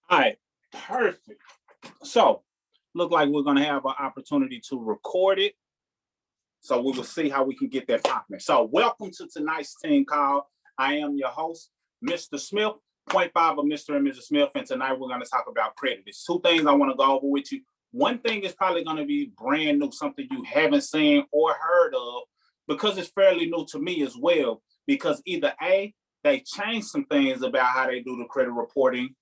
All right, perfect. So, look like we're gonna have an opportunity to record it. So we will see how we can get that popping. So, welcome to tonight's team call. I am your host, Mr. Smith, point five of Mr. and Mrs. Smith, and tonight we're gonna talk about credit. There's two things I want to go over with you. One thing is probably gonna be brand new, something you haven't seen or heard of, because it's fairly new to me as well. Because either A, they changed some things about how they do the credit reporting,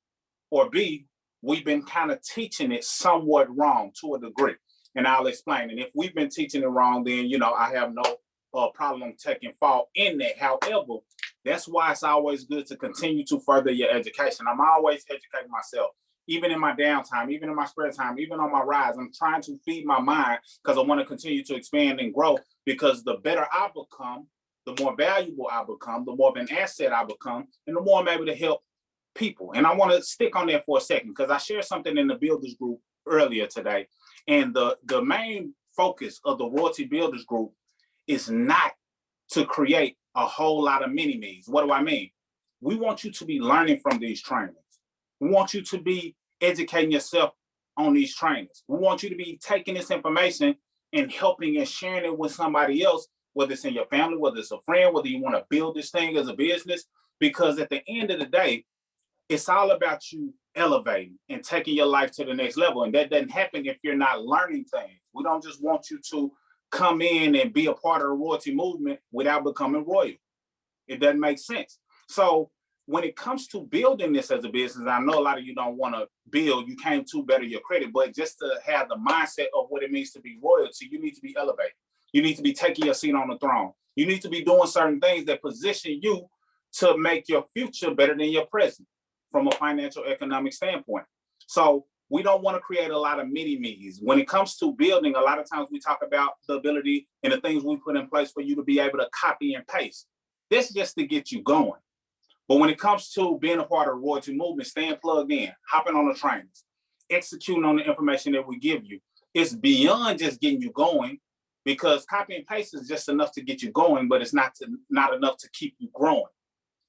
or B, we've been kind of teaching it somewhat wrong to a degree. And I'll explain. And if we've been teaching it wrong, then, I have no problem taking fault in that. However, that's why it's always good to continue to further your education. I'm always educating myself, even in my downtime, even in my spare time, even on my rides. I'm trying to feed my mind because I want to continue to expand and grow, because the better I become, the more valuable I become, the more of an asset I become, and the more I'm able to help people. And I want to stick on that for a second because I shared something in the builders group earlier today. And the main focus of the Royalty Builders Group is not to create a whole lot of mini-me's. What do I mean? We want you to be learning from these trainings. We want you to be educating yourself on these trainings. We want you to be taking this information and helping and sharing it with somebody else, whether it's in your family, whether it's a friend, whether you want to build this thing as a business. Because at the end of the day, it's all about you elevating and taking your life to the next level. And that doesn't happen if you're not learning things. We don't just want you to come in and be a part of the royalty movement without becoming royal. It doesn't make sense. So when it comes to building this as a business, I know a lot of you don't want to build, you came to better your credit, but just to have the mindset of what it means to be royalty, you need to be elevated. You need to be taking your seat on the throne. You need to be doing certain things that position you to make your future better than your present, from a financial economic standpoint. So we don't want to create a lot of mini-me's. When it comes to building, a lot of times we talk about the ability and the things we put in place for you to be able to copy and paste. That's just to get you going. But when it comes to being a part of the royalty movement, staying plugged in, hopping on the trains, executing on the information that we give you, it's beyond just getting you going, because copy and paste is just enough to get you going, but it's not enough to keep you growing.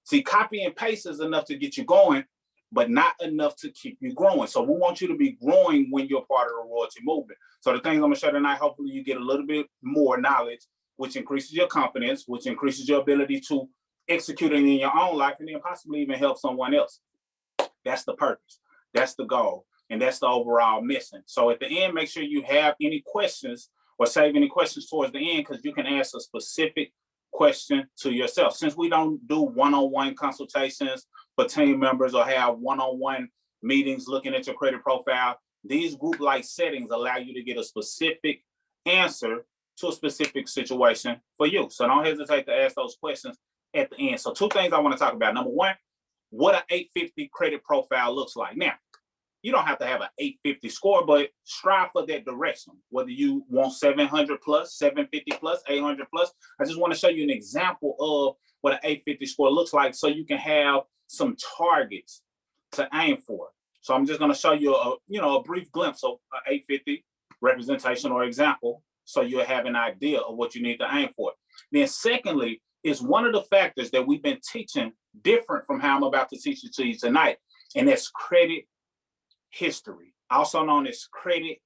See, copy and paste is enough to get you going, but not enough to keep you growing. So we want you to be growing when you're part of the royalty movement. So the things I'm gonna show tonight, hopefully you get a little bit more knowledge, which increases your confidence, which increases your ability to execute it in your own life, and then possibly even help someone else. That's the purpose. That's the goal. And that's the overall mission. So at the end, make sure you have any questions or save any questions towards the end, because you can ask a specific question to yourself. Since we don't do one-on-one consultations for team members or have one-on-one meetings looking at your credit profile, these group-like settings allow you to get a specific answer to a specific situation for you. So don't hesitate to ask those questions at the end. So two things I want to talk about. Number one, what an 850 credit profile looks like. Now, you don't have to have an 850 score, but strive for that direction. Whether you want 700 plus, 750 plus, 800 plus. I just want to show you an example of what an 850 score looks like, so you can have some targets to aim for. So I'm just going to show you a brief glimpse of an 850 representation or example, so you'll have an idea of what you need to aim for. Then secondly, is one of the factors that we've been teaching different from how I'm about to teach it to you tonight, and that's credit history, also known as credit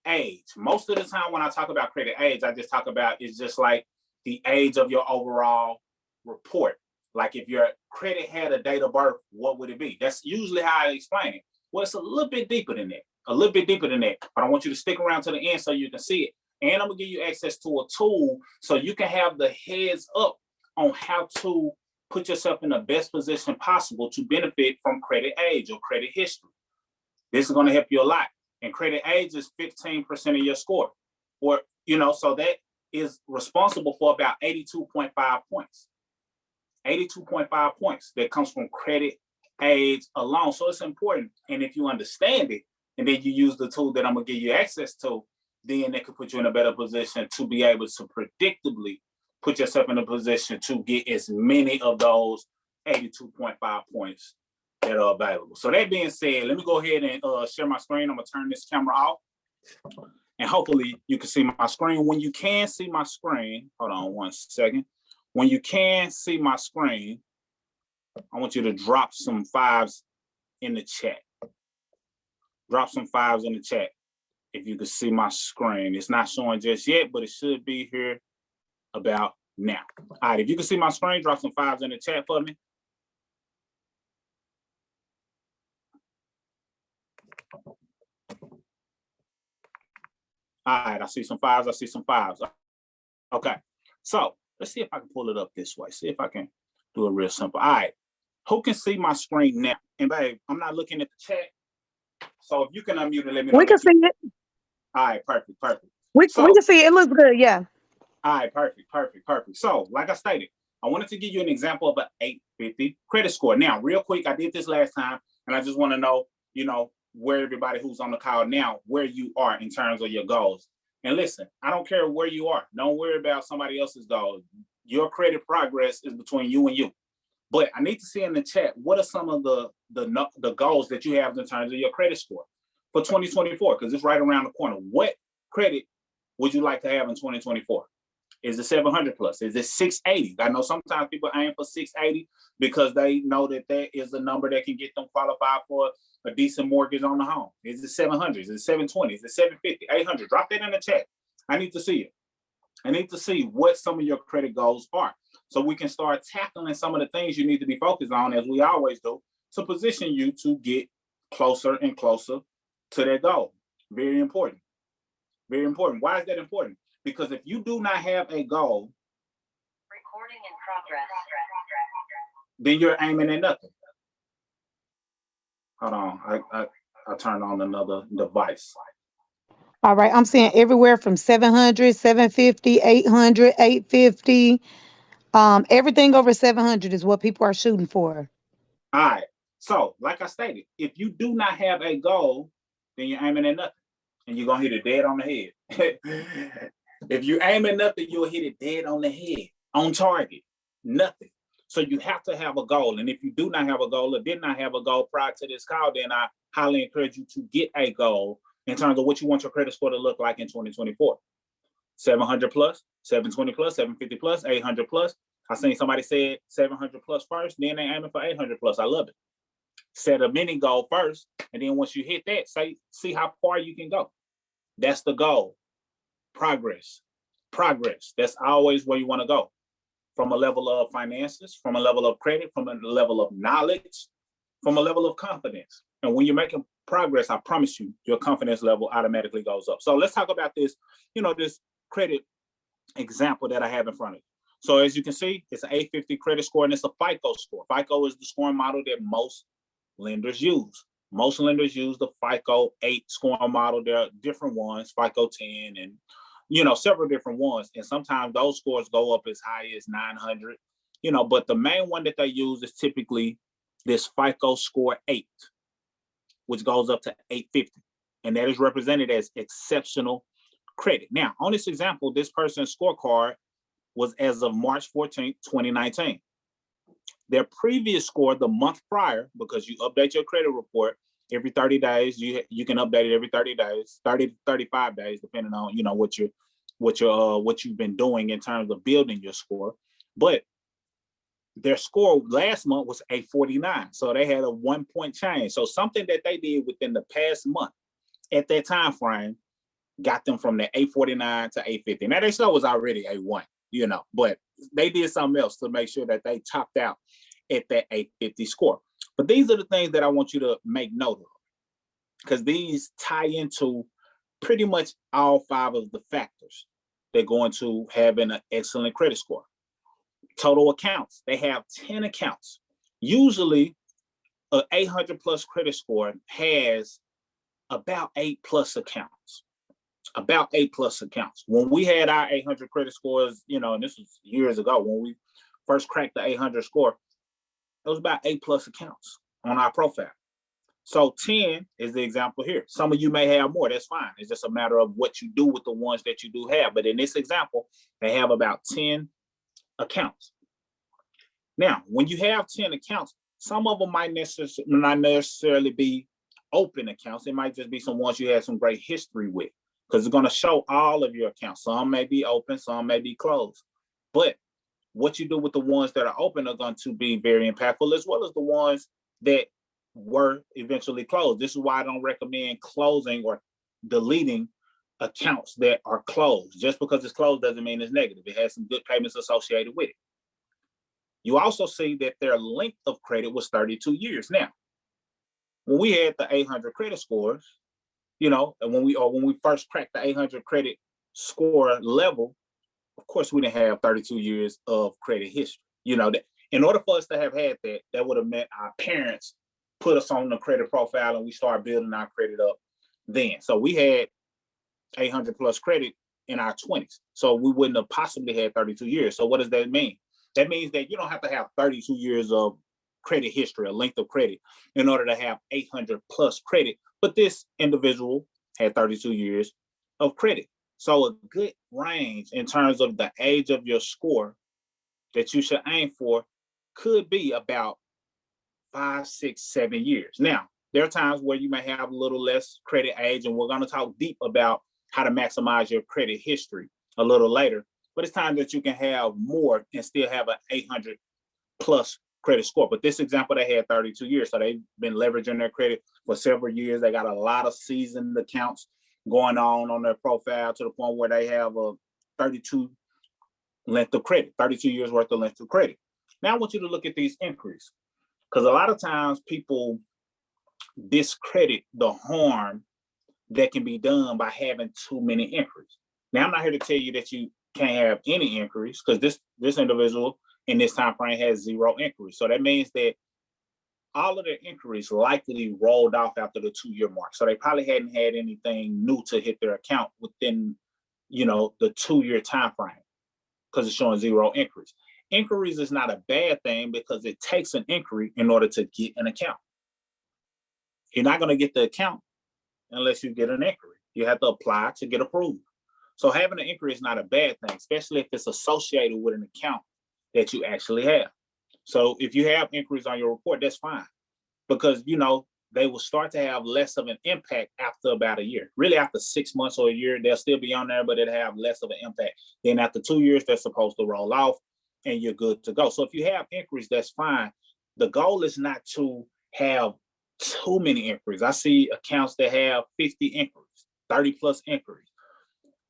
age. Most of the time when I talk about credit age, I just talk about it's just like the age of your overall report. Like if your credit had a date of birth, what would it be? That's usually how I explain it. Well, it's a little bit deeper than that, but I want you to stick around to the end so you can see it. And I'm gonna give you access to a tool so you can have the heads up on how to put yourself in the best position possible to benefit from credit age or credit history. This is going to help you a lot. And credit age is 15% of your score. Or, so that is responsible for about 82.5 points. 82.5 points that comes from credit age alone. So it's important. And if you understand it, and then you use the tool that I'm going to give you access to, then it could put you in a better position to be able to predictably put yourself in a position to get as many of those 82.5 points that are available. So that being said, let me go ahead and share my screen. I'm gonna turn this camera off, and hopefully you can see my screen. When you can see my screen, hold on one second. When you can see my screen, I want you to drop some fives in the chat. Drop some fives in the chat if you can see my screen. It's not showing just yet, but it should be here about now. All right, if you can see my screen, drop some fives in the chat for me. All right, I see some fives. I see some fives. Okay, so let's see if I can pull it up this way. See if I can do it real simple. All right, who can see my screen now? And babe, I'm not looking at the chat. So if you can unmute and let me know. We can see it. All right, perfect. We can see it. It looks good, yeah. All right, perfect. So like I stated, I wanted to give you an example of an 850 credit score. Now, real quick, I did this last time, and I just want to know, where everybody who's on the call now, where you are in terms of your goals. And listen, I don't care where you are. Don't worry about somebody else's goals. Your credit progress is between you and you. But I need to see in the chat, what are some of the goals that you have in terms of your credit score for 2024? Because it's right around the corner. What credit would you like to have in 2024? Is it 700 plus? Is it 680? I know sometimes people aim for 680 because they know that is a number that can get them qualified for a decent mortgage on the home. Is it 700? Is it 720? Is it 750? 800? Drop that in the chat. I need to see it. I need to see what some of your credit goals are, so we can start tackling some of the things you need to be focused on, as we always do, to position you to get closer and closer to that goal. Very important. Very important. Why is that important? Because if you do not have a goal, recording in progress, then you're aiming at nothing. Hold on, I turned on another device. All right, I'm seeing everywhere from 700, 750, 800, 850. Everything over 700 is what people are shooting for. All right. So, like I stated, if you do not have a goal, then you're aiming at nothing, and you're gonna hit it dead on the head. If you aim at nothing, you'll hit it dead on the head, on target, nothing. So you have to have a goal. And if you do not have a goal or did not have a goal prior to this call, then I highly encourage you to get a goal in terms of what you want your credit score to look like in 2024. 700 plus, 720 plus, 750 plus, 800 plus. I seen somebody said 700 plus first, then they aiming for 800 plus. I love it. Set a mini goal first, and then once you hit that, see how far you can go. That's the goal. Progress. That's always where you want to go. From a level of finances, from a level of credit, from a level of knowledge, from a level of confidence. And when you're making progress, I promise you, your confidence level automatically goes up. So let's talk about this, this credit example that I have in front of you. So as you can see, it's an 850 credit score, and it's a FICO score. FICO is the scoring model that most lenders use. Most lenders use the FICO 8 scoring model. There are different ones, FICO 10 and several different ones. And sometimes those scores go up as high as 900, but the main one that they use is typically this FICO score 8, which goes up to 850. And that is represented as exceptional credit. Now, on this example, this person's scorecard was as of March 14th, 2019. Their previous score the month prior, because you update your credit report every 30 days, you can update it every 30 days, 30 to 35 days, depending on what you've been doing in terms of building your score. But their score last month was 849, so they had a 1 point change. So something that they did within the past month at that time frame got them from the 849 to 850. Now, their score was already a 1, but they did something else to make sure that they topped out at that 850 score. But these are the things that I want you to make note of, because these tie into pretty much all 5 of the factors that go into having an excellent credit score. Total accounts. They have 10 accounts. Usually, an 800 plus credit score has about 8 plus accounts. About 8 plus accounts. When we had our 800 credit scores, and this was years ago, when we first cracked the 800 score, it was about 8 plus accounts on our profile. So 10 is the example here. Some of you may have more. That's fine. It's just a matter of what you do with the ones that you do have. But in this example, they have about 10 accounts. Now, when you have 10 accounts, some of them might not necessarily be open accounts. It might just be some ones you had some great history with, because it's going to show all of your accounts. Some may be open, some may be closed. But what you do with the ones that are open are going to be very impactful, as well as the ones that were eventually closed. This is why I don't recommend closing or deleting accounts that are closed. Just because it's closed doesn't mean it's negative. It has some good payments associated with it. You also see that their length of credit was 32 years. Now, when we had the 800 credit scores, you know, and when we first cracked the 800 credit score level, of course, we didn't have 32 years of credit history. You know, that in order for us to have had that, that would have meant our parents put us on the credit profile and we started building our credit up then. So we had 800 plus credit in our 20s. So we wouldn't have possibly had 32 years. So what does that mean? That means that you don't have to have 32 years of credit history, a length of credit, in order to have 800 plus credit. But this individual had 32 years of credit. So a good range in terms of the age of your score that you should aim for could be about 5, 6, 7 years. Now, there are times where you may have a little less credit age, and we're going to talk deep about how to maximize your credit history a little later. But it's time that you can have more and still have an 800 plus credit score. But this example, they had 32 years. So they've been leveraging their credit for several years. They got a lot of seasoned accounts going on their profile to the point where they have a 32 length of credit, 32 years worth of length of credit. Now I want you to look at these inquiries, because a lot of times people discredit the harm that can be done by having too many inquiries. Now I'm not here to tell you that you can't have any inquiries, because this individual in this time frame has 0 inquiries. So that means that all of their inquiries likely rolled off after the 2-year mark. So they probably hadn't had anything new to hit their account within, you know, the 2-year time frame, because it's showing 0 inquiries. Inquiries is not a bad thing because it takes an inquiry in order to get an account. You're not going to get the account unless you get an inquiry. You have to apply to get approved. So having an inquiry is not a bad thing, especially if it's associated with an account that you actually have. So if you have inquiries on your report, that's fine, because, you know, they will start to have less of an impact after about a year. Really, after 6 months or a year, they'll still be on there, but it'll have less of an impact. Then after 2 years, they're supposed to roll off and you're good to go. So if you have inquiries, that's fine. The goal is not to have too many inquiries. I see accounts that have 50 inquiries, 30 plus inquiries.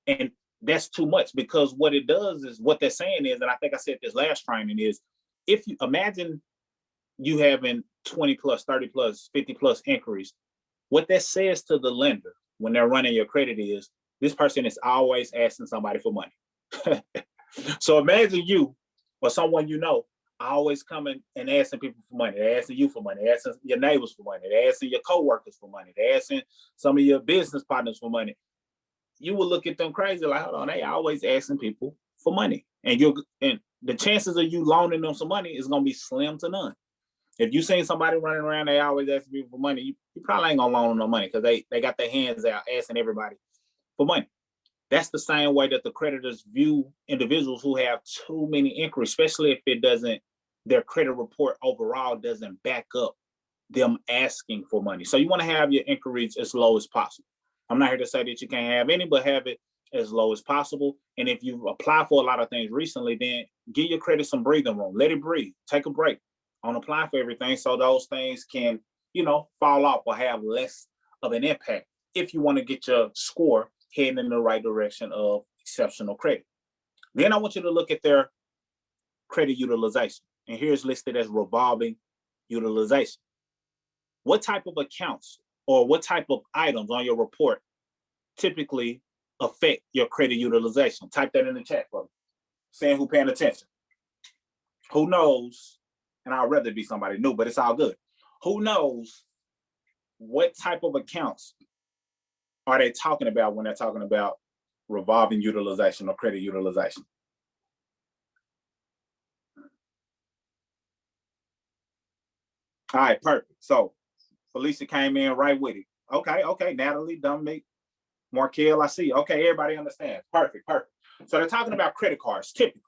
And that's too much, because what it does is, what they're saying is, and I think I said this last training, is if you imagine you having 20 plus, 30 plus, 50 plus inquiries, what that says to the lender when they're running your credit is, this person is always asking somebody for money. So imagine you or someone you know always coming and asking people for money. They're asking you for money. They're asking your neighbors for money. They're asking your coworkers for money. They're asking some of your business partners for money. You will look at them crazy, like, hold on, they always asking people for money. And the chances of you loaning them some money is going to be slim to none. If you seen somebody running around, they always asking people for money, you probably ain't going to loan them no money, because they got their hands out asking everybody for money. That's the same way that the creditors view individuals who have too many inquiries, especially if their credit report overall doesn't back up them asking for money. So you want to have your inquiries as low as possible. I'm not here to say that you can't have any, but have it as low as possible. And if you've applied for a lot of things recently, then give your credit some breathing room. Let it breathe. Take a break on applying for everything, so those things can, you know, fall off or have less of an impact if you want to get your score heading in the right direction of exceptional credit. Then I want you to look at their credit utilization. And here's listed as revolving utilization. What type of accounts or what type of items on your report typically affect your credit utilization? Type that in the chat for me. Saying who paying attention. Who knows? And I'd rather be somebody new, but it's all good. Who knows what type of accounts are they talking about when they're talking about revolving utilization or credit utilization? All right, perfect. So Felicia came in right with it. Okay. Natalie, Dominique, Markel, I see. Okay, everybody understands. Perfect. So they're talking about credit cards, typically.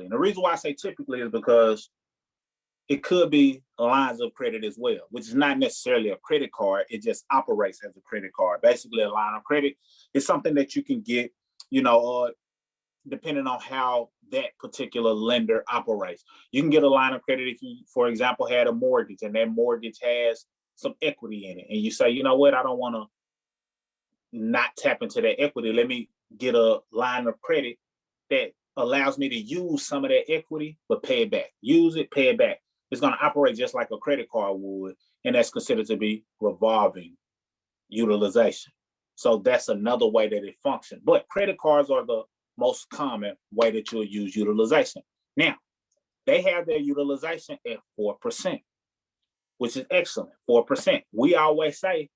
And the reason why I say typically is because it could be lines of credit as well, which is not necessarily a credit card. It just operates as a credit card. Basically, a line of credit is something that you can get, you know, depending on how that particular lender operates. You can get a line of credit if you, for example, had a mortgage and that mortgage has some equity in it. And you say, you know what, I don't want to not tap into that equity. Let me get a line of credit that allows me to use some of that equity, but pay it back. Use it, pay it back. It's going to operate just like a credit card would. And that's considered to be revolving utilization. So that's another way that it functions. But credit cards are the most common way that you'll use utilization. Now, they have their utilization at 4%, which is excellent, 4%. We always say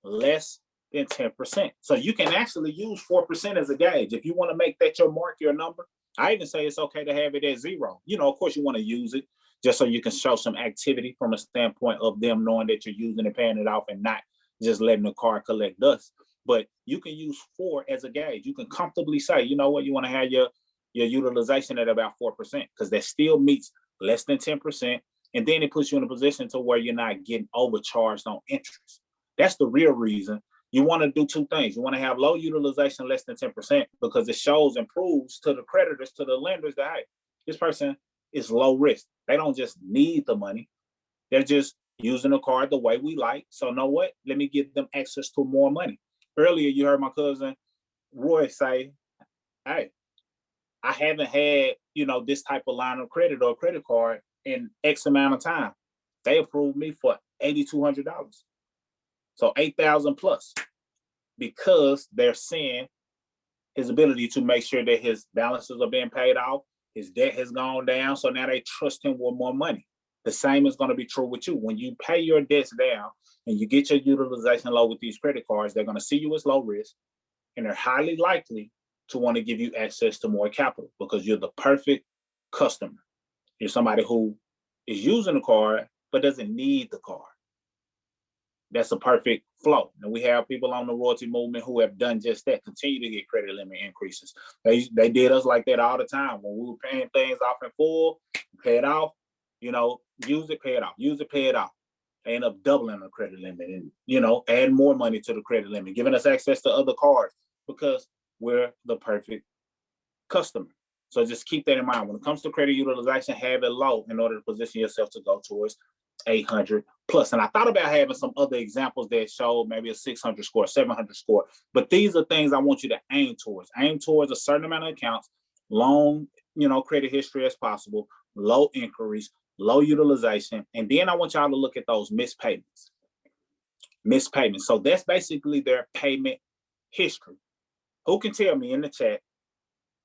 less than 10%. So you can actually use 4% as a gauge. If you want to make that your mark, your number, I even say it's okay to have it at 0. You know, of course, you want to use it just so you can show some activity from a standpoint of them knowing that you're using and paying it off and not just letting the car collect dust. But you can use 4 as a gauge. You can comfortably say, you know what, you want to have your utilization at about 4% because that still meets less than 10%. And then it puts you in a position to where you're not getting overcharged on interest. That's the real reason. You want to do 2 things. You want to have low utilization, less than 10%, because it shows and proves to the creditors, to the lenders that, hey, this person is low risk. They don't just need the money. They're just using the card the way we like. So know what? Let me give them access to more money. Earlier, you heard my cousin Roy say, hey, I haven't had, this type of line of credit or credit card in X amount of time. They approved me for $8,200. So $8,000 plus, because they're seeing his ability to make sure that his balances are being paid off, his debt has gone down, so now they trust him with more money. The same is going to be true with you. When you pay your debts down and you get your utilization low with these credit cards, they're going to see you as low risk, and they're highly likely to want to give you access to more capital because you're the perfect customer. You're somebody who is using the card but doesn't need the card. That's a perfect flow. And we have people on the royalty movement who have done just that, continue to get credit limit increases. They did us like that all the time. When we were paying things off in full, pay it off, use it, pay it off, use it, pay it off. They end up doubling the credit limit and, add more money to the credit limit, giving us access to other cards because we're the perfect customer. So just keep that in mind. When it comes to credit utilization, have it low in order to position yourself to go towards 800 plus. And I thought about having some other examples that show maybe a 600 score, 700 score. But these are things I want you to aim towards. Aim towards a certain amount of accounts, long, credit history as possible, low inquiries, low utilization. And then I want y'all to look at those missed payments. Missed payments. So that's basically their payment history. Who can tell me in the chat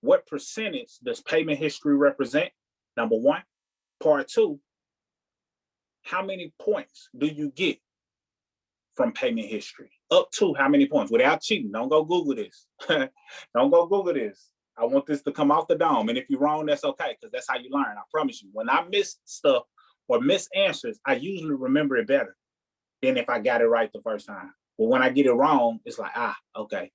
what percentage does payment history represent? Number 1. Part 2, how many points do you get from payment history? Up to how many points? Without cheating. Don't go Google this. Don't go Google this. I want this to come off the dome. And if you're wrong, that's okay, because that's how you learn. I promise you. When I miss stuff or miss answers, I usually remember it better than if I got it right the first time. But when I get it wrong, it's like, okay.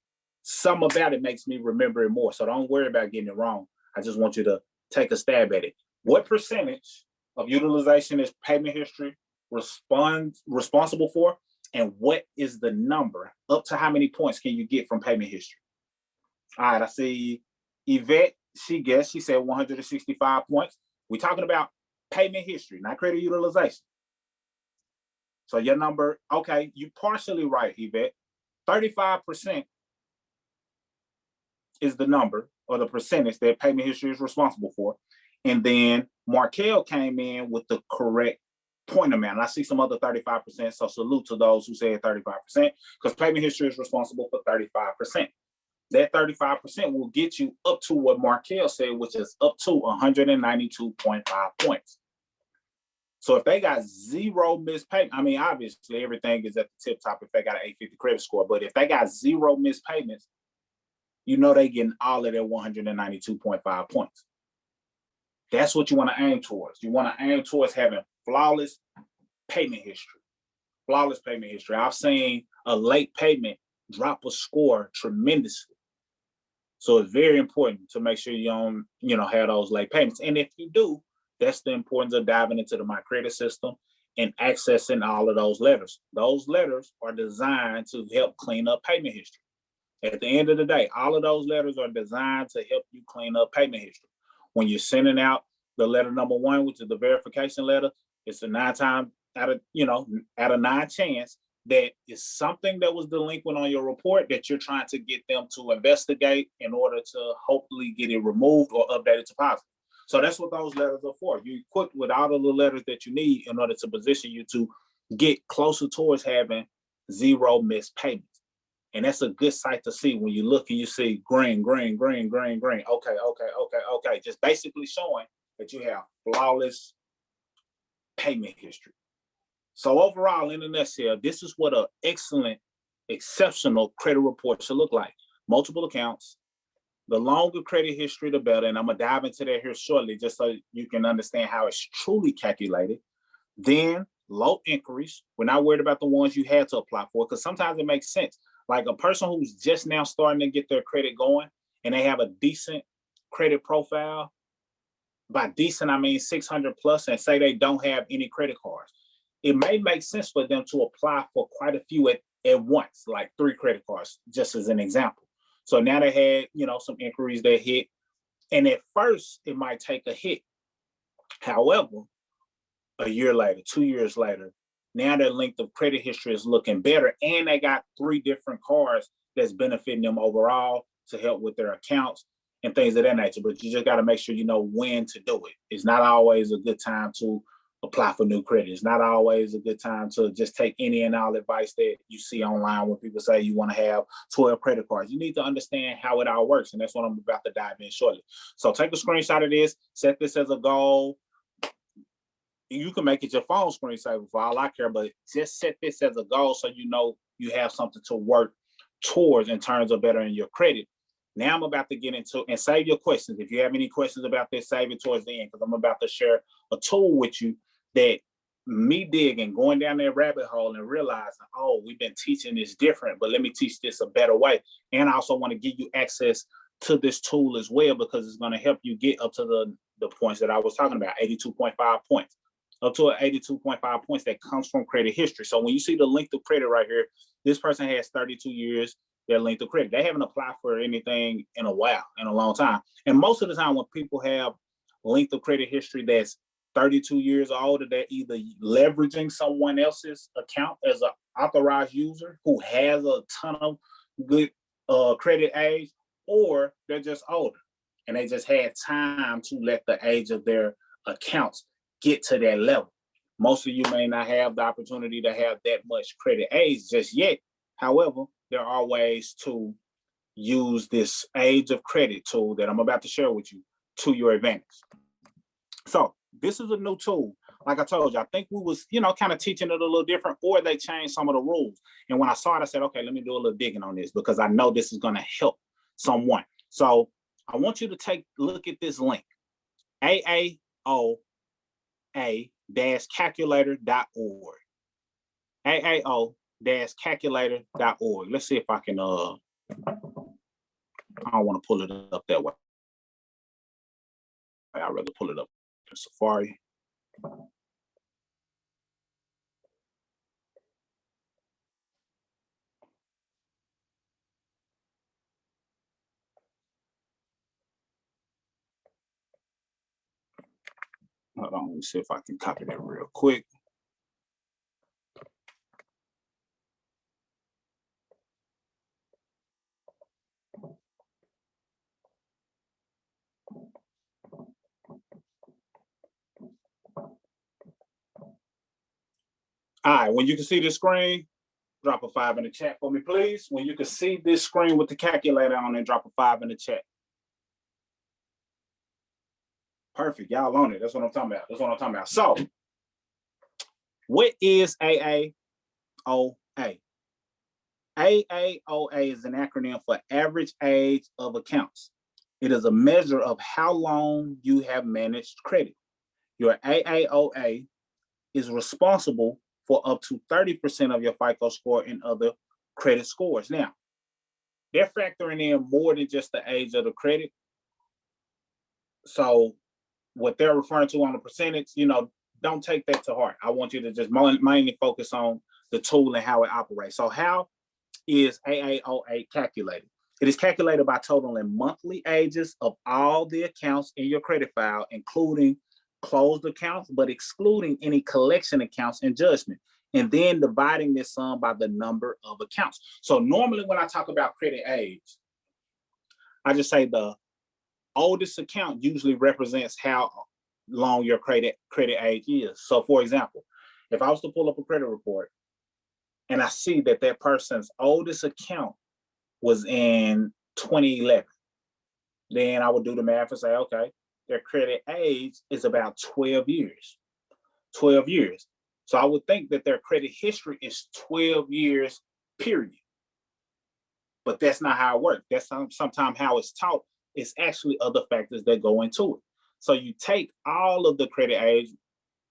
Something about it makes me remember it more. So don't worry about getting it wrong. I just want you to take a stab at it. What percentage of utilization is payment history responsible for? And what is the number? Up to how many points can you get from payment history? All right, I see Yvette, she guessed, she said 165 points. We're talking about payment history, not credit utilization. So your number, okay, you partially right, Yvette. 35% is the number or the percentage that payment history is responsible for. And then Markel came in with the correct point amount. And I see some other 35%. So salute to those who said 35%, because payment history is responsible for 35%. That 35% will get you up to what Markel said, which is up to 192.5 points. So if they got 0 missed payments, I mean, obviously everything is at the tip top if they got an 850 credit score. But if they got 0 missed payments, they getting all of their 192.5 points. That's what you want to aim towards. You want to aim towards having flawless payment history. Flawless payment history. I've seen a late payment drop a score tremendously. So it's very important to make sure you don't, have those late payments. And if you do, that's the importance of diving into the My Credit system and accessing all of those letters. Those letters are designed to help clean up payment history. At the end of the day, all of those letters are designed to help you clean up payment history. When you're sending out the letter number one, which is the verification letter, it's a 9 times out of, out of 9 chance that is something that was delinquent on your report that you're trying to get them to investigate in order to hopefully get it removed or updated to positive. So that's what those letters are for. You're equipped with all of the letters that you need in order to position you to get closer towards having 0 missed payments. And that's a good sight to see when you look and you see green, green, green, green, green. Okay. Just basically showing that you have flawless payment history. So overall, in a nutshell, this is what an excellent, exceptional credit report should look like. Multiple accounts. The longer credit history, the better. And I'm going to dive into that here shortly, just so you can understand how it's truly calculated. Then low inquiries. We're not worried about the ones you had to apply for, because sometimes it makes sense. Like a person who's just now starting to get their credit going and they have a decent credit profile. By decent, I mean 600 plus, and say they don't have any credit cards. It may make sense for them to apply for quite a few at once, like 3 credit cards, just as an example. So now they had, some inquiries that hit. And at first, it might take a hit. However, a year later, 2 years later, now their length of credit history is looking better. And they got 3 different cards that's benefiting them overall to help with their accounts and things of that nature. But you just got to make sure you know when to do it. It's not always a good time to apply for new credit. It's not always a good time to just take any and all advice that you see online when people say you want to have 12 credit cards. You need to understand how it all works. And that's what I'm about to dive in shortly. So take a screenshot of this, set this as a goal. You can make it your phone screensaver for all I care, but just set this as a goal so you know you have something to work towards in terms of bettering your credit. Now I'm about to get into, and save your questions. If you have any questions about this, save it towards the end, because I'm about to share a tool with you that me digging, going down that rabbit hole and realizing, oh, we've been teaching this different, but let me teach this a better way. And I also want to give you access to this tool as well, because it's going to help you get up to the points that I was talking about, 82.5 points. Up to 82.5 points that comes from credit history. So when you see the length of credit right here, this person has 32 years, their length of credit. They haven't applied for anything in a while, in a long time. And most of the time when people have length of credit history that's 32 years or older, they're either leveraging someone else's account as an authorized user who has a ton of good credit age, or they're just older and they just had time to let the age of their accounts get to that level. Most of you may not have the opportunity to have that much credit age just yet. However, there are ways to use this age of credit tool that I'm about to share with you to your advantage. So this is a new tool. Like I told you, I think we was, kind of teaching it a little different, or they changed some of the rules. And when I saw it, I said, okay, let me do a little digging on this, because I know this is going to help someone. So I want you to look at this link, AAO-calculator.org. AAO-calculator.org. Let's see if I can, I don't want to pull it up that way. I'd rather pull it up in Safari. Hold on, let me see if I can copy that real quick. All right, when you can see this screen, drop a 5 in the chat for me, please. When you can see this screen with the calculator on it, drop a 5 in the chat. Perfect, y'all on it. That's what I'm talking about. So, what is AAOA? AAOA is an acronym for Average Age of Accounts. It is a measure of how long you have managed credit. Your AAOA is responsible for up to 30% of your FICO score and other credit scores. Now, they're factoring in more than just the age of the credit. So what they're referring to on the percentage, don't take that to heart. I want you to just mainly focus on the tool and how it operates. So how is AAOA calculated? It is calculated by totaling monthly ages of all the accounts in your credit file, including closed accounts, but excluding any collection accounts and judgment, and then dividing this sum by the number of accounts. So normally when I talk about credit age, I just say the oldest account usually represents how long your credit age is. So for example, if I was to pull up a credit report and I see that that person's oldest account was in 2011, then I would do the math and say, okay, their credit age is about 12 years. 12 years. So I would think that their credit history is 12 years, period. But that's not how it works. That's sometimes how it's taught. It's actually other factors that go into it. So you take all of the credit age,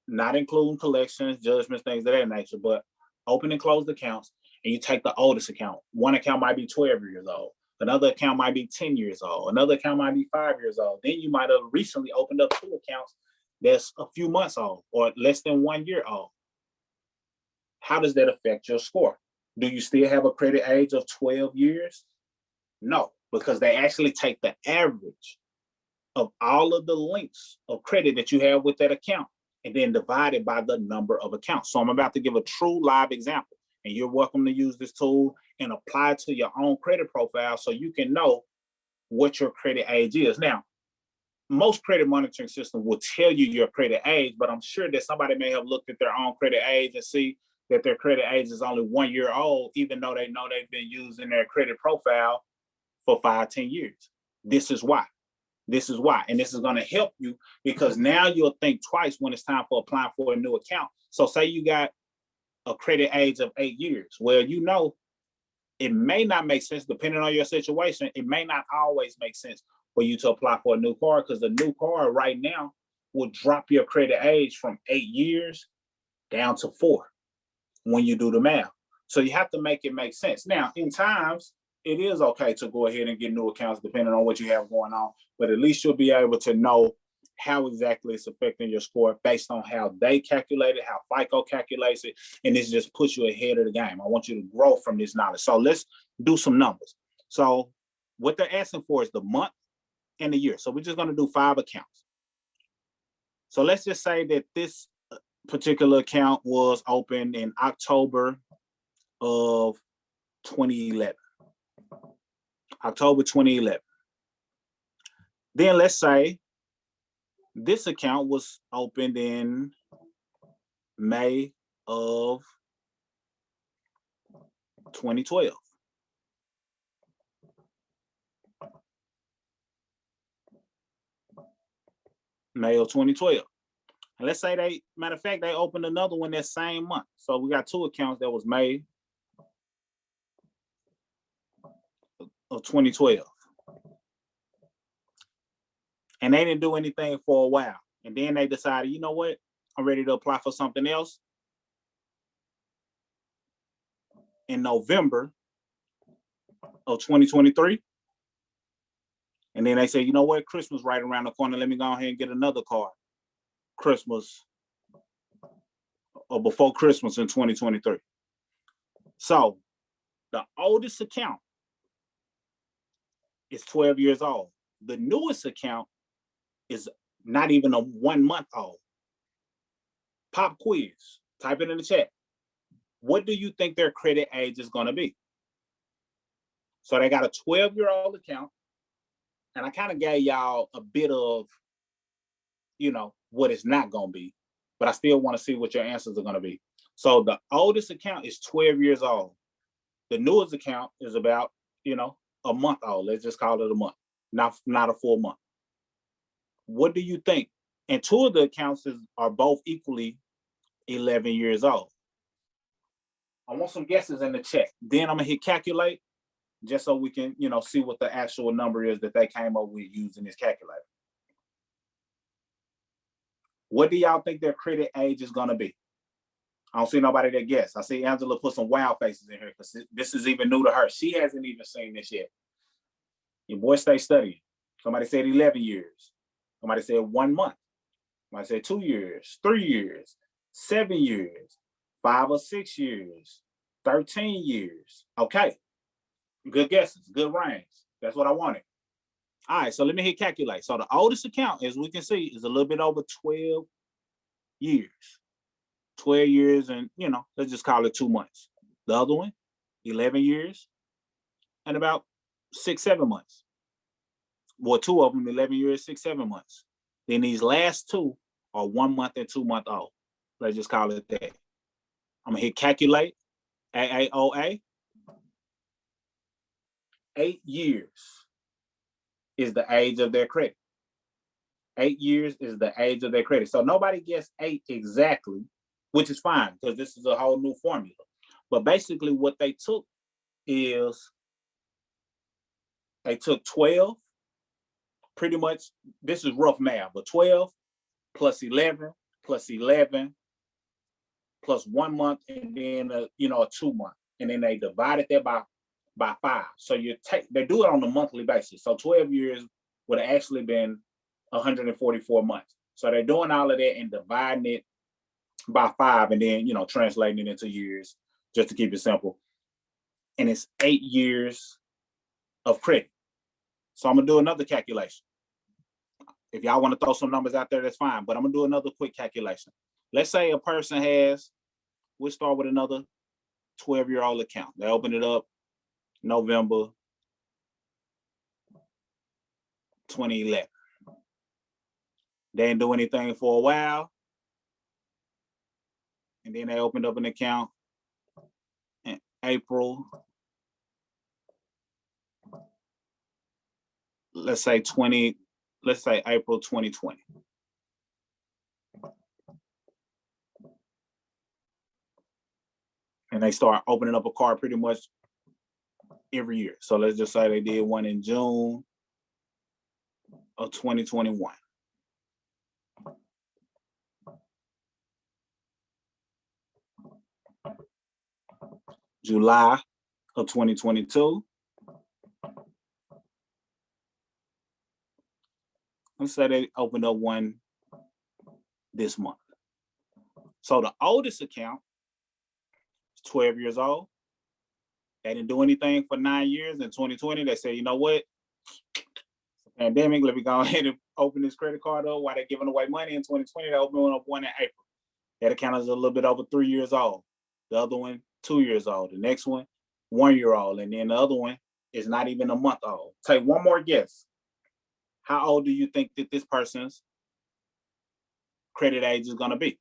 not including collections, judgments, things of that nature, but open and closed accounts, and you take the oldest account. One account might be 12 years old. Another account might be 10 years old. Another account might be 5 years old. Then you might have recently opened up two accounts that's a few months old or less than 1 year old. How does that affect your score? Do you still have a credit age of 12 years? No, because they actually take the average of all of the links of credit that you have with that account and then divide it by the number of accounts. So I'm about to give a true live example, and you're welcome to use this tool and apply it to your own credit profile so you can know what your credit age is. Now, most credit monitoring systems will tell you your credit age, but I'm sure that somebody may have looked at their own credit age and see that their credit age is only 1 year old, even though they know they've been using their credit profile for 5-10 years. This is why. This is why. And this is going to help you because now you'll think twice when it's time for applying for a new account. So say you got a credit age of 8 years. Well, you know, it may not make sense depending on your situation. It may not always make sense for you to apply for a new card because the new card right now will drop your credit age from 8 years down to 4 when you do the math. So you have to make it make sense. Now, in times, it is okay to go ahead and get new accounts depending on what you have going on, but at least you'll be able to know how exactly it's affecting your score based on how they calculate it, how FICO calculates it, and this just puts you ahead of the game. I want you to grow from this knowledge. So let's do some numbers. So what they're asking for is the month and the year. So we're just going to do 5 accounts. So let's just say that this particular account was opened in October of 2011. October 2011. Then let's say this account was opened in May of 2012. May of 2012. And let's say matter of fact, they opened another one that same month. So we got 2 accounts that was May of 2012. And they didn't do anything for a while. And then they decided, you know what? I'm ready to apply for something else. In November of 2023. And then they say, you know what? Christmas right around the corner. Let me go ahead and get another card. Christmas or before Christmas in 2023. So the oldest account is 12 years old. The newest account is not even a 1 month old. Pop quiz, type it in the chat. What do you think their credit age is going to be? So they got a 12-year-old account, and I kind of gave y'all a bit of, you know, what it's not going to be, but I still want to see what your answers are going to be. So the oldest account is 12 years old. The newest account is about, you know, a month old. Let's just call it a month, not a full month. What do you think? And 2 of the accounts are both equally 11 years old. I want some guesses in the chat. Then I'm gonna hit calculate, just so we can, you know, see what the actual number is that they came up with using this calculator. What do y'all think their credit age is gonna be? I don't see nobody that guess. I see Angela put some wow faces in here because this is even new to her. She hasn't even seen this yet. Your boy stay studying. Somebody said 11 years. Somebody said 1 month. Somebody said 2 years, 3 years, 7 years, 5 or 6 years, 13 years. Okay, Good guesses, good range. That's what I wanted. All right, so let me hit calculate. So the oldest account, as we can see, is a little bit over 12 years. 12 years and, let's just call it 2 months. The other one, 11 years and about 6, 7 months. Well, two of them, 11 years, 6, 7 months. Then these last two are 1 month and 2 month old. Let's just call it that. I'm gonna hit calculate, AAOA. 8 years is the age of their credit. 8 years is the age of their credit. So nobody gets 8 exactly, which is fine because this is a whole new formula. But basically what they took is they took 12, pretty much, this is rough math, but 12 plus 11 plus 11 plus 1 month and then a 2 month. And then they divided that by 5. So they do it on a monthly basis. So 12 years would have actually been 144 months. So they're doing all of that and dividing it by 5 and then, translating it into years just to keep it simple. And it's 8 years of credit. So I'm gonna do another calculation. If y'all want to throw some numbers out there, that's fine. But I'm gonna do another quick calculation. Let's say a person we'll start with another 12-year-old account. They open it up November 2011. They didn't do anything for a while. And then they opened up an account in April, let's say April 2020. And they start opening up a card pretty much every year. So let's just say they did one in June of 2021. July of 2022. Let's say they opened up one this month. So the oldest account is 12 years old. They didn't do anything for 9 years. In 2020, they said, you know what? Pandemic, let me go ahead and open this credit card up while they're giving away money. In 2020, they opened up one in April. That account is a little bit over 3 years old. The other one, 2 years old. The next one, 1 year old. And then the other one is not even a month old. Take one more guess. How old do you think that this person's credit age is going to be?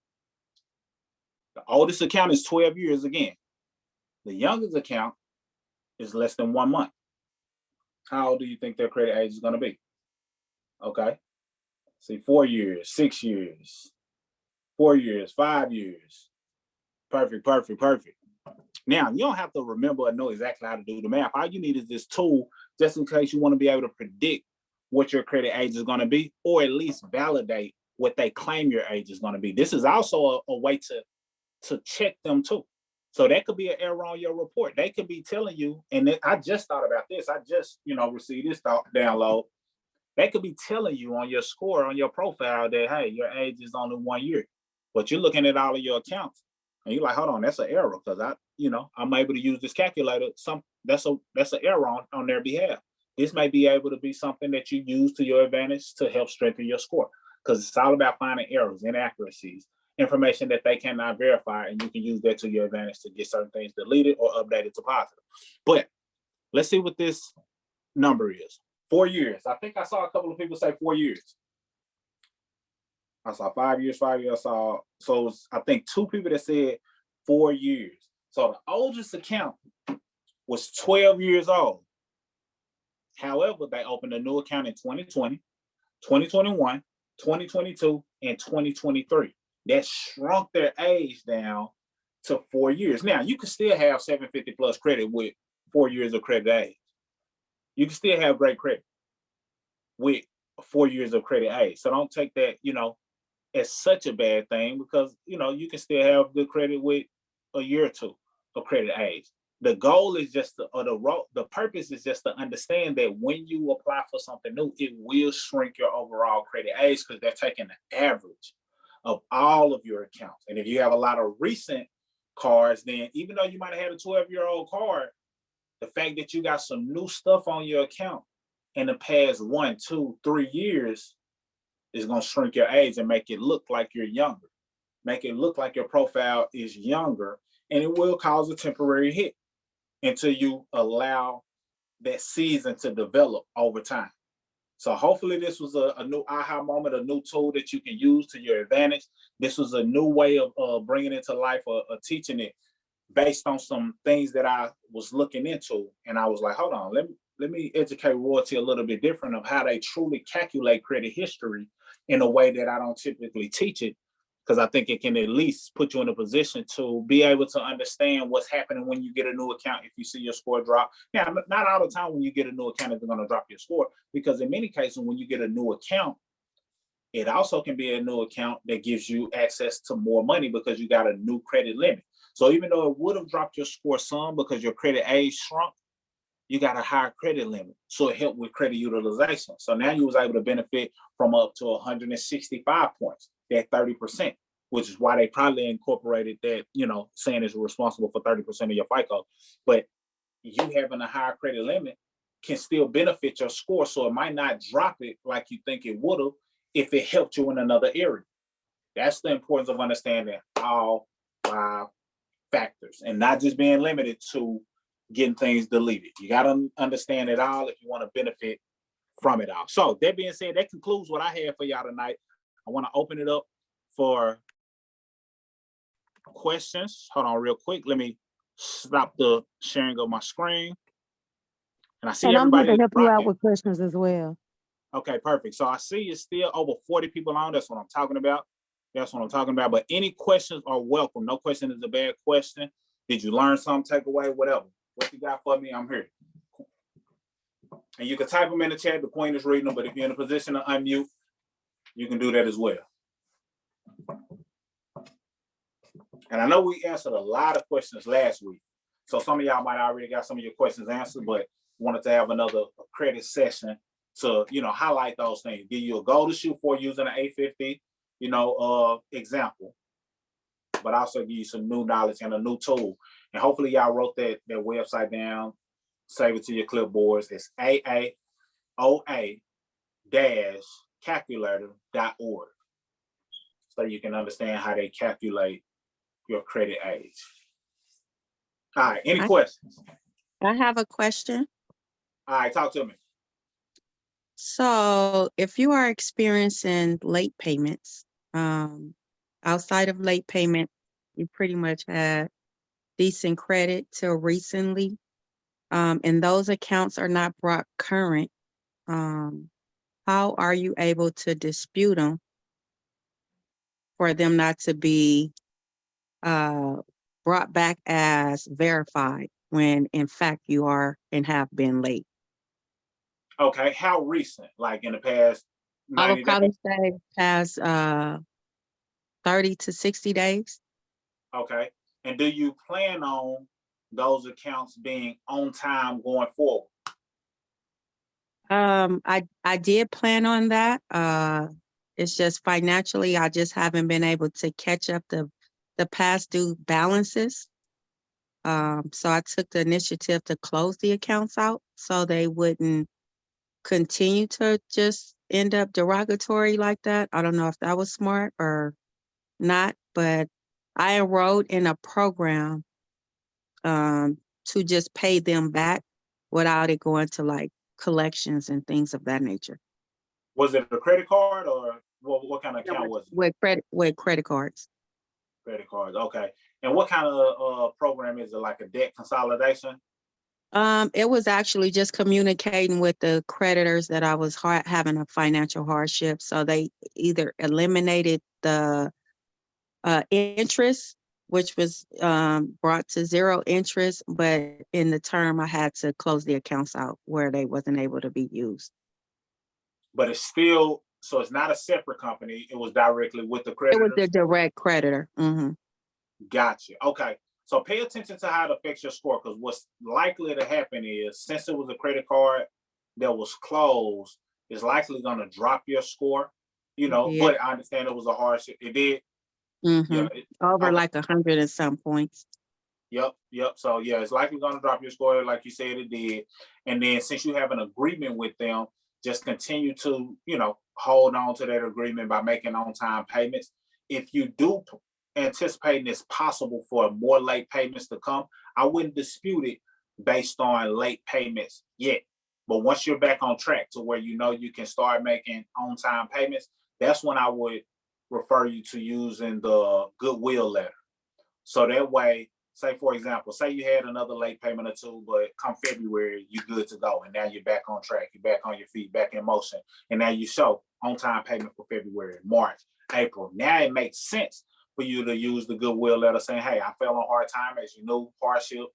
The oldest account is 12 years again. The youngest account is less than 1 month. How old do you think their credit age is going to be? Okay. See, 4 years, 6 years, 4 years, 5 years. Perfect. Now, you don't have to remember or know exactly how to do the math. All you need is this tool just in case you want to be able to predict what your credit age is going to be, or at least validate what they claim your age is going to be. This is also a way to check them too. So that could be an error on your report. They could be telling you, and I just thought about this. I just, received this download. They could be telling you on your score, on your profile that, hey, your age is only 1 year. But you're looking at all of your accounts and you're like, hold on, that's an error because I'm able to use this calculator. That's an error on their behalf. This may be able to be something that you use to your advantage to help strengthen your score because it's all about finding errors, inaccuracies, information that they cannot verify, and you can use that to your advantage to get certain things deleted or updated to positive. But let's see what this number is. 4 years. I think I saw a couple of people say 4 years. I saw 5 years, 5 years. So I think 2 people that said 4 years. So the oldest account was 12 years old. However, they opened a new account in 2020, 2021, 2022, and 2023. That shrunk their age down to 4 years. Now, you can still have 750 plus credit with 4 years of credit age. You can still have great credit with 4 years of credit age. So don't take that, as such a bad thing because, you can still have good credit with a year or 2 of credit age. The goal is just the purpose is just to understand that when you apply for something new, it will shrink your overall credit age because they're taking the average of all of your accounts. And if you have a lot of recent cards, then even though you might have had a 12-year-old card, the fact that you got some new stuff on your account in the past 1, 2, 3 years is going to shrink your age and make it look like you're younger, make it look like your profile is younger, and it will cause a temporary hit until you allow that season to develop over time. So hopefully this was a new aha moment, a new tool that you can use to your advantage. This was a new way of bringing it to life, or teaching it based on some things that I was looking into. And I was like, hold on, let me educate royalty a little bit different of how they truly calculate credit history in a way that I don't typically teach it, because I think it can at least put you in a position to be able to understand what's happening when you get a new account. If you see your score drop, yeah, not all the time when you get a new account is going to drop your score, because in many cases when you get a new account, it also can be a new account that gives you access to more money because you got a new credit limit. So even though it would have dropped your score some because your credit age shrunk, you got a higher credit limit. So it helped with credit utilization. So now you was able to benefit from up to 165 points, that 30%, which is why they probably incorporated that, saying it's responsible for 30% of your FICO. But you having a higher credit limit can still benefit your score. So it might not drop it like you think it would have if it helped you in another area. That's the importance of understanding all 5 factors and not just being limited to getting things deleted. You got to understand it all if you want to benefit from it all. So that being said, that concludes what I have for y'all tonight. I want to open it up for questions. Hold on real quick. Let me stop the sharing of my screen. And I see And I'm here everybody to help you out rocking. with questions as well. Okay, perfect. So I see it's still over 40 people on. That's what I'm talking about. But any questions are welcome. No question is a bad question. Did you learn something, take away, whatever? What you got for me, I'm here. And you can type them in the chat. The queen is reading them, but if you're in a position to unmute, you can do that as well. And I know we answered a lot of questions last week. So some of y'all might already got some of your questions answered, but wanted to have another credit session to, highlight those things. Give you a goal to shoot for using an 850, example, but also give you some new knowledge and a new tool. And hopefully y'all wrote that website down, save it to your clipboards. It's AAOA-calculator.org. So you can understand how they calculate your credit age. All right, any questions? I have a question. All right, talk to me. So if you are experiencing late payments, outside of late payment, you pretty much had decent credit till recently, and those accounts are not brought current, how are you able to dispute them for them not to be brought back as verified when in fact you are and have been late? Okay, how recent? Like in the past 90 I would probably days? say past 30 to 60 days. Okay. And do you plan on those accounts being on time going forward? I did plan on that. It's just financially, I just haven't been able to catch up the past due balances. So I took the initiative to close the accounts out so they wouldn't continue to just end up derogatory like that. I don't know if that was smart or not, but I enrolled in a program to just pay them back without it going to like collections and things of that nature. Was it a credit card or what kind of account was it? With credit cards. Credit cards, okay. And what kind of program is it, like a debt consolidation? It was actually just communicating with the creditors that I was having a financial hardship. So they either eliminated the interest, which was brought to 0 interest, but in the term I had to close the accounts out where they wasn't able to be used. But it's still, so it's not a separate company. It was directly with the creditors? It was the direct creditor. Mm-hmm. Gotcha. Okay. So pay attention to how it affects your score, because what's likely to happen is, since it was a credit card that was closed, it's likely going to drop your score, but I understand it was a hardship. It did. Mm-hmm. Over okay. like 100 and some points. Yep. So yeah, it's likely gonna drop your score like you said it did. And then since you have an agreement with them, just continue to, hold on to that agreement by making on-time payments. If you do anticipate it's possible for more late payments to come, I wouldn't dispute it based on late payments yet. But once you're back on track to where you can start making on-time payments, that's when I would refer you to using the goodwill letter. So that way, say for example, say you had another late payment or two, but come February, you're good to go. And now you're back on track, you're back on your feet, back in motion. And now you show on-time payment for February, March, April. Now it makes sense for you to use the goodwill letter saying, hey, I fell on hard time, as you know, hardship.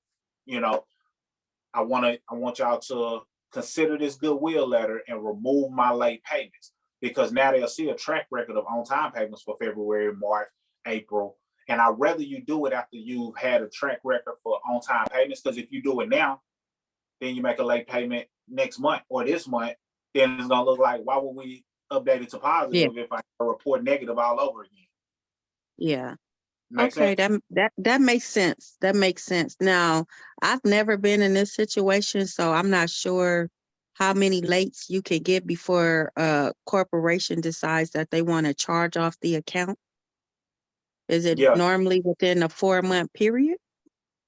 I want y'all to consider this goodwill letter and remove my late payments, because now they'll see a track record of on-time payments for February, March, April. And I'd rather you do it after you've had a track record for on-time payments, because if you do it now, then you make a late payment next month or this month, then it's gonna look like, why would we update it to positive if I report negative all over again? Yeah. Make Okay, sense? that makes sense. That makes sense. Now, I've never been in this situation, so I'm not sure how many lates you can get before a corporation decides that they want to charge off the account. Is it Yeah. normally within a 4-month period?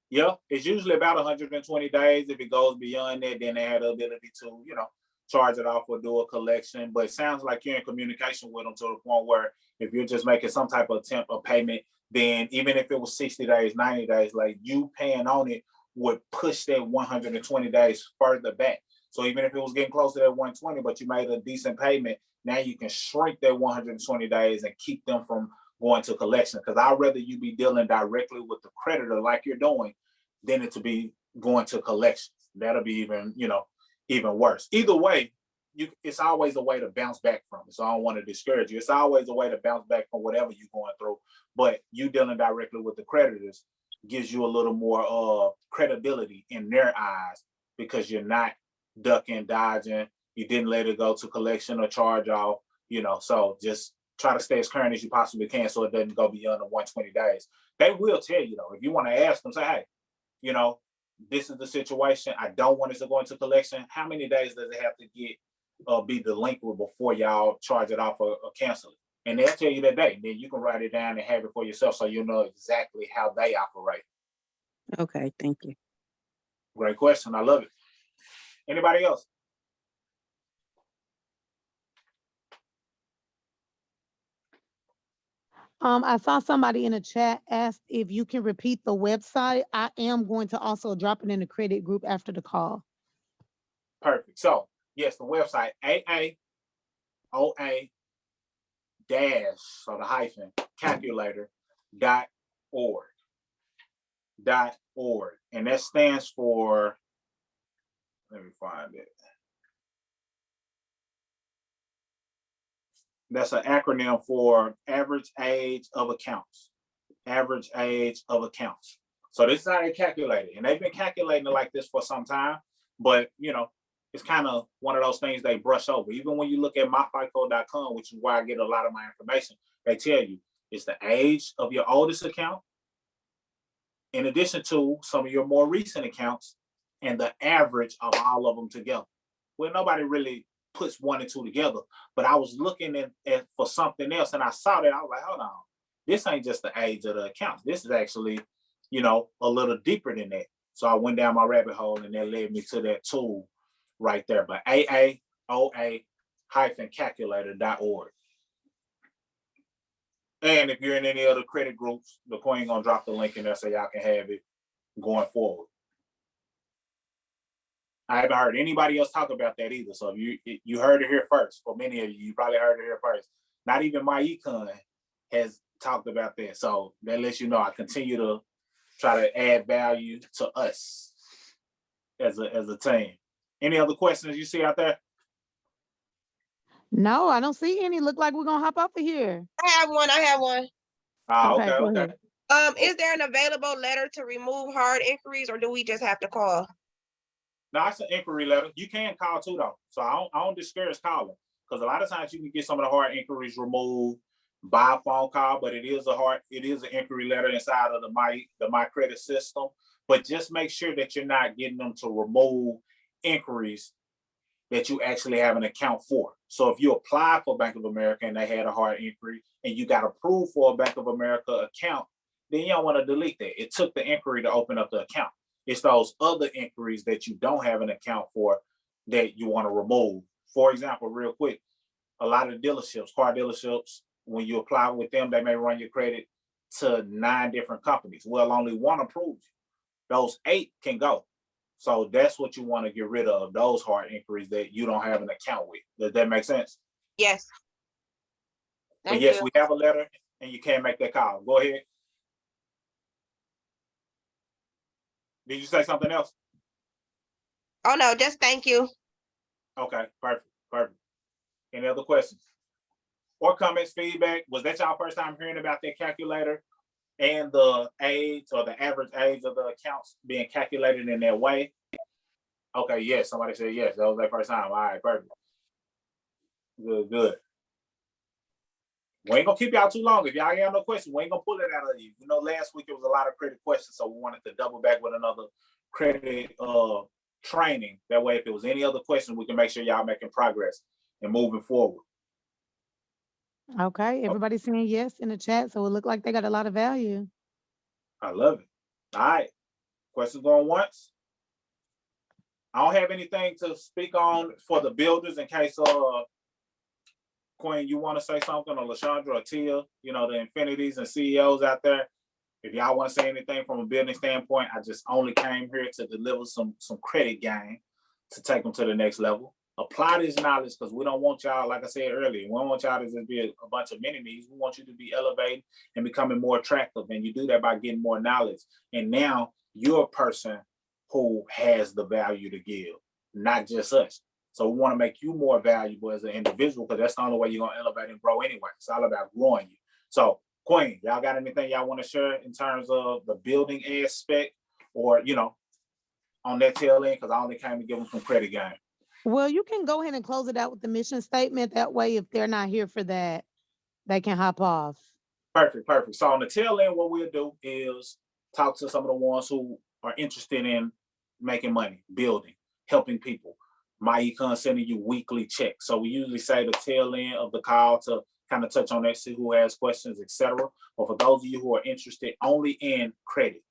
Yeah, it's usually about 120 days. If it goes beyond that, then they have the ability to, charge it off or do a collection. But it sounds like you're in communication with them to the point where if you're just making some type of attempt of payment, then even if it was 60 days, 90 days, like you paying on it would push that 120 days further back. So even if it was getting close to that 120, but you made a decent payment, now you can shrink that 120 days and keep them from going to collection. Because I'd rather you be dealing directly with the creditor like you're doing than it to be going to collections. That'll be even worse. Either way, it's always a way to bounce back from it. So I don't want to discourage you. It's always a way to bounce back from whatever you're going through. But you dealing directly with the creditors gives you a little more credibility in their eyes, because you're not ducking, dodging. You didn't let it go to collection or charge off. So just try to stay as current as you possibly can so it doesn't go beyond the 120 days. They will tell you though, if you want to ask them, say, hey, this is the situation. I don't want it to go into collection. How many days does it have to be delinquent before y'all charge it off or cancel it? And they'll tell you that day. Then you can write it down and have it for yourself so you know exactly how they operate. Okay, thank you. Great question. I love it. Anybody else? I saw somebody in the chat asked if you can repeat the website. I am going to also drop it in the credit group after the call. Perfect. So yes, the website AAOA dash, so the hyphen, calculator.org. .org. And that stands for, let me find it. That's an acronym for average age of accounts. Average age of accounts. So this is how they calculate it. And they've been calculating it like this for some time, but it's kind of one of those things they brush over. Even when you look at myfico.com, which is where I get a lot of my information, they tell you it's the age of your oldest account, in addition to some of your more recent accounts, and the average of all of them together. Well, nobody really puts 1 and 2 together, but I was looking at for something else, and I saw that. I was like, hold on, this ain't just the age of the accounts. This is actually, a little deeper than that. So I went down my rabbit hole, and that led me to that tool right there. But AAOA-calculator.org. And if you're in any other credit groups, the Queen gonna drop the link in there so y'all can have it going forward. I haven't heard anybody else talk about that either. So you heard it here first. For many of you, you probably heard it here first. Not even my econ has talked about that. So that lets you know I continue to try to add value to us as a team. Any other questions you see out there? No, I don't see any. Look like we're gonna hop off of here. I have one. Okay, go Okay. ahead. Is there an available letter to remove hard inquiries, or do we just have to call? No, it's an inquiry letter. You can call too though. So I don't discourage calling, because a lot of times you can get some of the hard inquiries removed, by a phone call, but it is an inquiry letter inside of the my credit system. But just make sure that you're not getting them to remove inquiries that you actually have an account for. So if you apply for Bank of America and they had a hard inquiry and you got approved for a Bank of America account, then you don't want to delete that. It took the inquiry to open up the account. It's those other inquiries that you don't have an account for that you want to remove. For example, real quick, a lot of dealerships, car dealerships, when you apply with them, they may run your credit to 9 different companies. Well, only one approves you. Those 8 can go. So that's what you want to get rid of, those hard inquiries that you don't have an account with. Does that make sense? Yes. But Thank yes, you. we have a letter and you can't make that call. Go ahead. Did you say something else? Oh, no, just thank you. Okay, perfect, perfect. Any other questions? Or comments, feedback? Was that y'all first time hearing about that calculator and the age or the average age of the accounts being calculated in that way? Okay, yes, somebody said yes. That was their first time. All right, perfect. Good, good. We ain't gonna keep y'all too long. If y'all ain't have no questions, we ain't gonna pull it out of you. You know, last week it was a lot of credit questions, so we wanted to double back with another credit training. That way, if there was any other question, we can make sure y'all making progress and moving forward. Okay, everybody's saying yes in the chat, so it looked like they got a lot of value. I love it. All right. Questions going once? I don't have anything to speak on for the builders in case Queen, you want to say something, or LaShondra or Tia, you know, the Infinities and CEOs out there. If y'all want to say anything from a building standpoint, I just only came here to deliver some credit gain to take them to the next level. Apply this knowledge, because we don't want y'all, like I said earlier, we don't want y'all to just be a bunch of mini-me's. We want you to be elevating and becoming more attractive. And you do that by getting more knowledge. And now you're a person who has the value to give, not just us. So we want to make you more valuable as an individual, because that's the only way you're going to elevate and grow anyway. It's all about growing you. So, Queen, y'all got anything y'all want to share in terms of the building aspect, or, you know, on that tail end? Because I only came to give them some credit gain. Well, you can go ahead and close it out with the mission statement. That way, if they're not here for that, they can hop off. Perfect, perfect. So on the tail end, what we'll do is talk to some of the ones who are interested in making money, building, helping people. My econ sending you weekly checks. So we usually say the tail end of the call to kind of touch on that, see who has questions, etc. But for those of you who are interested only in credit,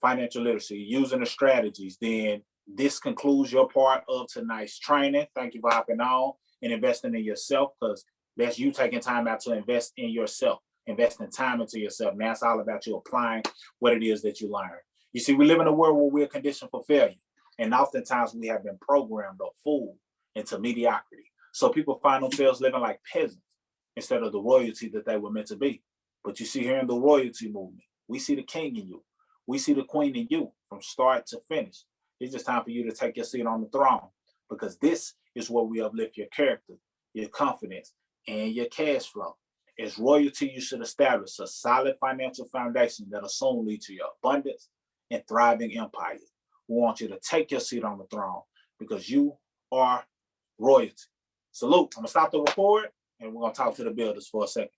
financial literacy, using the strategies, then this concludes your part of tonight's training. Thank you for hopping on and investing in yourself, because that's you taking time out to invest in yourself, investing time into yourself. Now it's all about you applying what it is that you learn. You see, we live in a world where we're conditioned for failure. And oftentimes we have been programmed or fooled into mediocrity. So people find themselves living like peasants instead of the royalty that they were meant to be. But you see, here in the royalty movement, we see the king in you. We see the queen in you from start to finish. It's just time for you to take your seat on the throne, because this is where we uplift your character, your confidence, and your cash flow. As royalty, you should establish a solid financial foundation that'll soon lead to your abundance and thriving empire. We want you to take your seat on the throne, because you are royalty. Salute. I'm going to stop the record, and we're going to talk to the builders for a second.